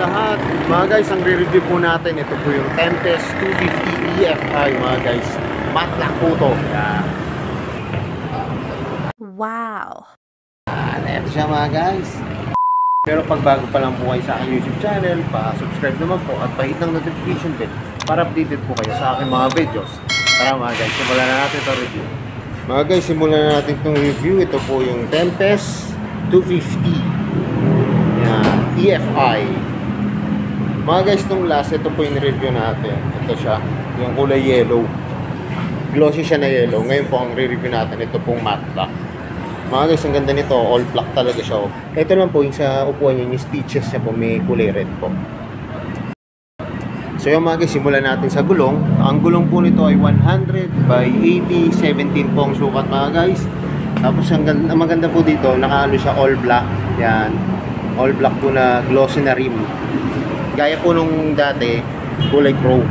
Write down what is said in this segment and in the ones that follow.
lahat. Mga guys, ang re-review po natin, ito po yung Tempest 250 EFI mga guys. Matte black po to. Yan. Wow! Ito siya mga guys. Pero pag bago pa lang po kayo sa aking YouTube channel, pa-subscribe naman po at pahit ng notification bell para updated po kayo sa aking mga videos. Tara mga guys, simulan na natin itong review. Mga guys, simulan na natin itong review. Ito po yung Tempest 250 yan, EFI. Mga guys, itong last, ito po yung review natin. Ito siya, yung kulay yellow. Glossy siya na yellow. Ngayon po ang re-review natin, ito pong matte black. Mga guys, ang ganda nito, all black talaga siya. Ito lang po yung sa upuan niya, yung stitches niya po, may kulay red po. So yung mga guys, simulan natin sa gulong. Ang gulong po nito ay 100 by 80, 17 po ang sukat mga guys. Tapos ang maganda po dito, nakaano siya all black. Yan, all black po na glossy na rim. Gaya po nung dati, kulay chrome.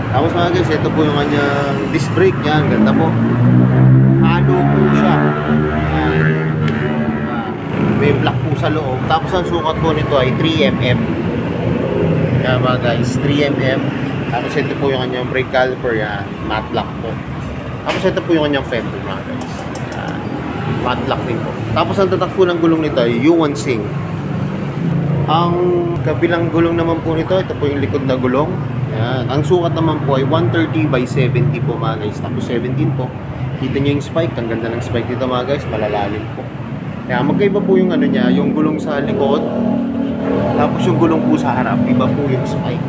Tapos mga guys, ito po yung kanyang disc brake. Yan, ganda po. Halo po siya. May black po sa loob. Tapos ang sukat po nito ay 3mm. Kaya mga guys, 3mm. Tapos ito po yung kanyang brake caliper. Yan, matte black po. Tapos ito po yung kanyang fender mga guys. Yan, matte black din po. Tapos ang tatak po ng gulong nito ay Yuan Sing. Ang kabilang gulong naman po nito, ito po yung likod na gulong. Yan. Ang sukat naman po ay 130 by 70 po mga guys. Tapos 17 po. Kita nyo yung spike. Ang ganda ng spike dito mga guys. Malalalim po. Kaya magkaiba po yung ano niya, yung gulong sa likod. Tapos yung gulong po sa harap. Iba po yung spike.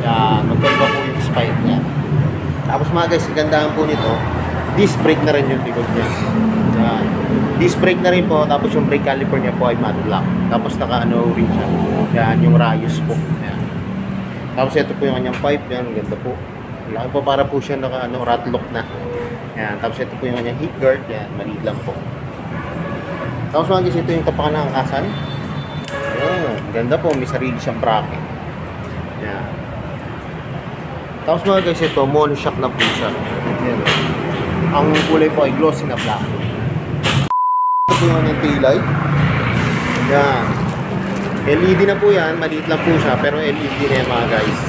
Kaya magkaiba po yung spike niya. Tapos mga guys, kagandahan po nito, disc brake na rin yung likod niya. Yan. Disc brake na rin po. Tapos yung brake caliper niya po ay matte black. Tapos naka-ano rin siya. Yan, yung rayos po. Yan. Tapos ito po yung kanyang pipe. Yan, ganda po. Laki po, para po siya naka-ano, rat lock na. Yan. Tapos ito po yung kanyang heat guard. Yan, maliit lang po. Tapos mga guys, ito yung tapakan ng angkasan. Yan, ganda po. May sarili siyang bracket. Yan. Tapos mga guys, ito, monoshock na po siya. Yan. Ang kulay po ay glossy na black. Ito po yung kanyang taillight. Yan. LED na po yan, maliit lang po siya, pero LED na yan mga guys.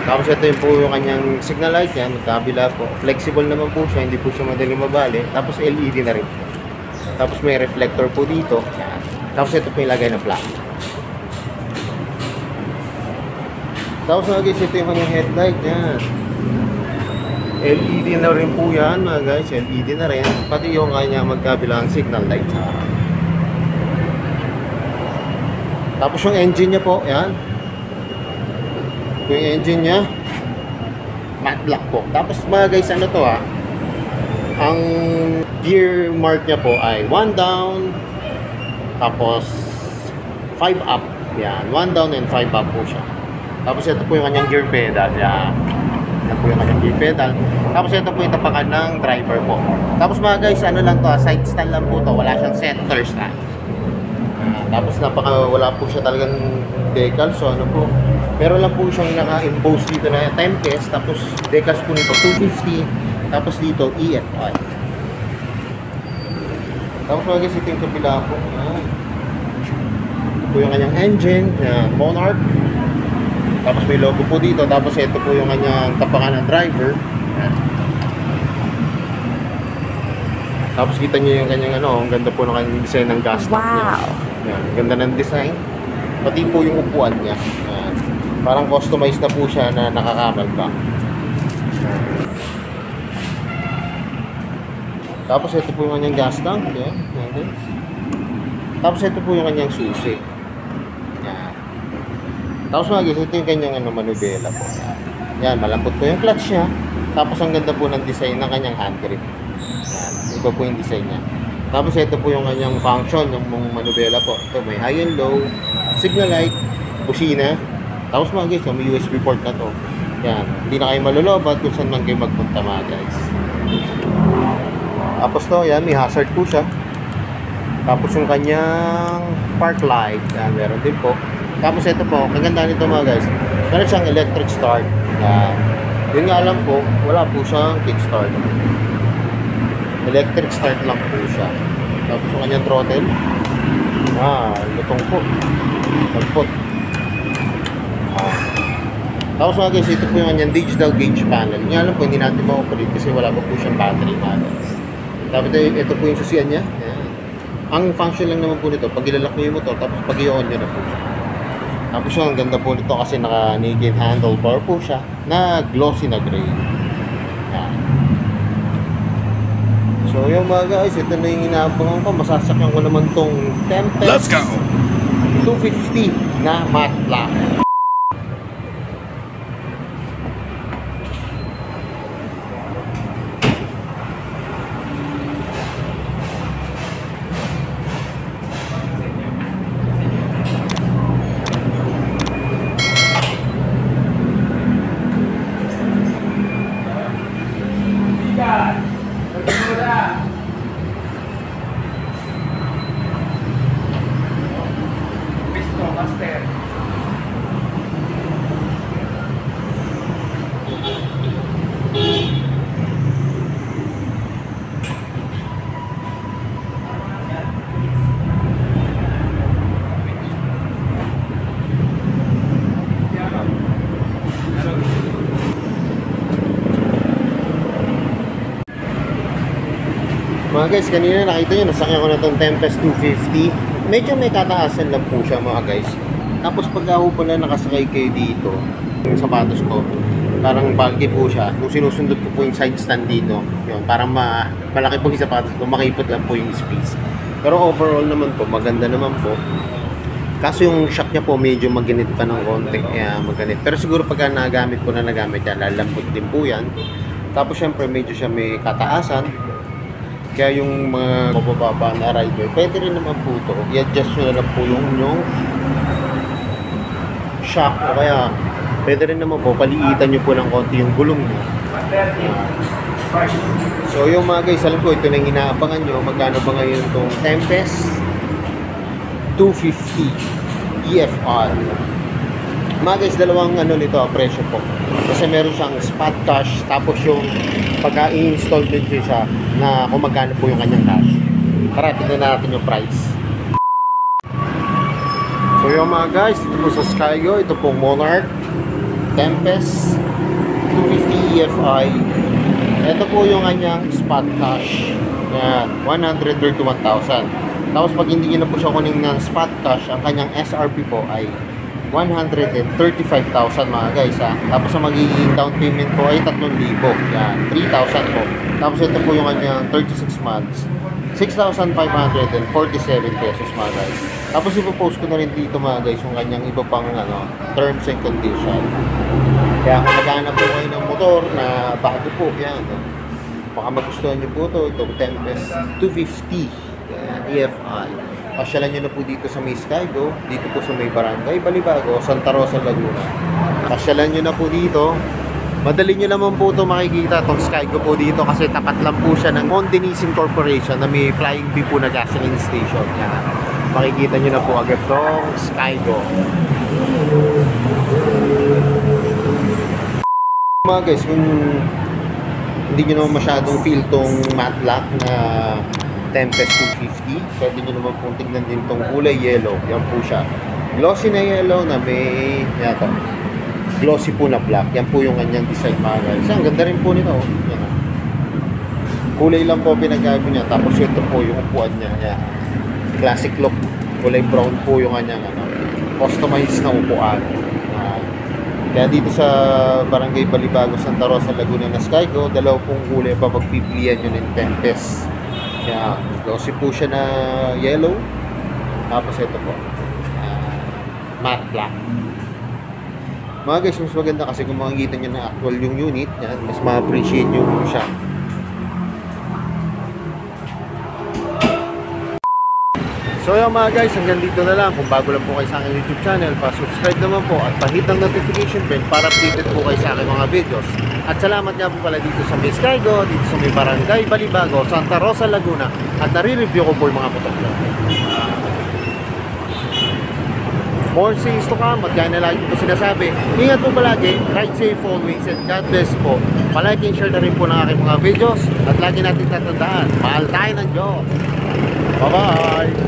Tapos ito yung po yung kanyang signal light yan, kabila po. Flexible naman po siya, hindi po siya madaling mabali. Tapos LED na rin po. Tapos may reflector po dito. Yan. Tapos ito po yung lagay na black. Tapos mga guys, ito yung kanyang headlight yan. LED na rin po yan mga guys, LED na rin. Pati yung kanyang magkabilang signal light sa harap. Tapos yung engine niya po, yan. Yung engine niya, matte black po. Tapos mga guys, ano to ang gear mark niya po ay 1 down, tapos 5 up. Yan, 1 down and 5 up po siya. Tapos ito po yung kanyang gear pedal. Yan. Ito po yung kanyang gear pedal. Tapos ito po yung tapakan ng driver po. Tapos mga guys, ano lang to, side stand lang po to. Wala siyang center stand. Tapos wala po siya talagang decal. So ano po, meron lang po siyang naka-impose dito na Tempest. Tapos decals po nito 250. Tapos dito EFI. Tapos mga guys, ito yung kabila po. Ito po yung kanyang engine. Yan, Monarch. Tapos may logo po dito. Tapos ito po yung kanyang tapakan ng driver. Yan. Tapos kita nyo yung kanyang ang ganda po ng kanyang design ng gas tank niya. Yan, ganda ng design. Pati po yung upuan niya. Yan. Parang customized na po siya na nakakamal pa. Tapos ito po yung kanyang gas tank. Yan. Yan. Tapos ito po yung kanyang susi. Yan. Tapos mga guys, ito yung kanyang manubela po. Yan. Yan, malambot po yung clutch niya. Tapos ang ganda po ng design ng kanyang hand grip. Yan. Iba po yung design niya. Tapos ito po yung kanyang function ng manubela po. Ito may high and low, signal light, busina. Tapos mga guys, may USB port na to. Yan, hindi na kayo malulobat kung saan man kayo magpunta mga guys. Tapos to, yan, may hazard po siya. Tapos yung kanyang park light, yan, meron din po. Tapos ito po, kaganda nito mga guys, meron siyang electric start. Yan. Yun nga alam po, wala po siyang kickstart. Electric start lang po siya. Tapos yung kanyang throttle. Lutong po. Pagpot. Tapos mga guys, ito po yung kanyang digital gauge panel. Nga lang po, hindi natin ma-operate kasi wala pa po siyang battery mga guys. Tapos ito po yung susian niya. Ayan. Ang function lang naman po nito, pag ilalak nyo yung motor, tapos pag i-on nyo na po siya. Tapos yung ang ganda po nito kasi naka-naked handlebar po siya na glossy na gray. Ayan. So yung mga guys, ito na yung inaabangan ko. Masasakyan ko naman tong Tempest. Let's go! 250 na matte black. Mga guys, kanina nakita nyo, nasakyan ko na itong Tempest 250. Medyo may tataasan lang po siya mga guys. Tapos pag ako pala nakasakay kayo dito, yung sapatos ko, parang bulky po siya. Kung sinusundot ko po yung side stand dito, yun, parang malaki po yung sapatos ko, makipot lang po yung space. Pero overall naman po, maganda naman po. Kaso yung shock niya po medyo maginit pa ng konti, kaya maganit. Pero siguro pagka nagamit yan, lalambot din po yan. Tapos syempre medyo siya may kataasan. Kaya yung mga mabababa na rider, pwede rin naman po ito. I-adjust nyo na lang po yung inyong shock. O kaya, pwede rin naman po, paliitan nyo po ng konti yung gulong nyo. So yung mga guys, alam ko, ito na yung inaabangan nyo. Magkano ba ngayon itong Tempest 250 EFR. Mga guys, dalawang nito, presyo po. Kasi meron siyang spot cash, tapos yung pagka-i-install din siya na kung magkano po yung kanyang cash. Tara, tignan natin yung price. So yung mga guys, ito po sa Skygo, ito po Monarch Tempest 250 EFI. Ito po yung kanyang spot cash. Yan, 131,000. Tapos pag hindi nyo na po siya kuning ng spot cash, ang kanyang SRP po ay 135,000 mga guys ha. Tapos ang magiging down payment po ay 3,000. Yan, 3,000 po. Tapos ito po yung kanyang 36 months, 6,547 pesos mga guys. Tapos ipopost ko na rin dito mga guys yung kanyang iba pang terms and condition. Kaya kung naghahanap po kayo ng motor na bago po, yan, baka magustuhan nyo po ito, itong Tempest 250 EFI. Pasyalan nyo na po dito sa may Skygo, dito po sa may Barangay Balibago, Santa Rosa, Laguna. Pasyalan nyo na po dito. Madali nyo naman po ito makikita itong Skygo po dito kasi tapat lang po siya ng Mondenisin Corporation na may Flying Bee po na gasoline station. Yan. Makikita nyo na po agad itong Skygo. Mga guys, kung hindi nyo naman masyadong feel itong matte black na Tempest 250, pwede nyo naman pong tignan din itong kulay yellow. Yan po siya. Glossy na yellow na may yato, glossy po na black. Yan po yung kanyang design mga guys. Ang ganda rin po nito. Yan. Kulay lang po pinagkaiba niya. Tapos ito po yung upuan niya. Yan. Classic look. Kulay brown po yung kanyang customized na upuan. Kaya dito sa Barangay Balibago, Santa Rosa, Laguna na Skygo, dalaw pong kulay pa pagpipilian nyo ng Tempest. Kaya glossy po siya na yellow. Tapos ito po matte black. Mga guys, mas maganda kasi kung makikita nyo na actual yung unit, yan, mas ma-appreciate nyo siya. So yung mga guys, hanggang dito na lang. Kung bago lang po kayo sa aking YouTube channel, pa-subscribe naman po at pahit ang notification bell para updated po kayo sa aking mga videos. At salamat nga po pala dito sa Skygo, dito sa may Barangay Balibago, Santa Rosa, Laguna. At nare-review ko po yung mga motor. More things to come, at gaya na lagi po sinasabi. Ingat po palagi, ride safe always, and God bless po. Palike and share na rin po ng aking mga videos. At lagi natin tatandaan, mahal tayo ng Diyos. Bye-bye!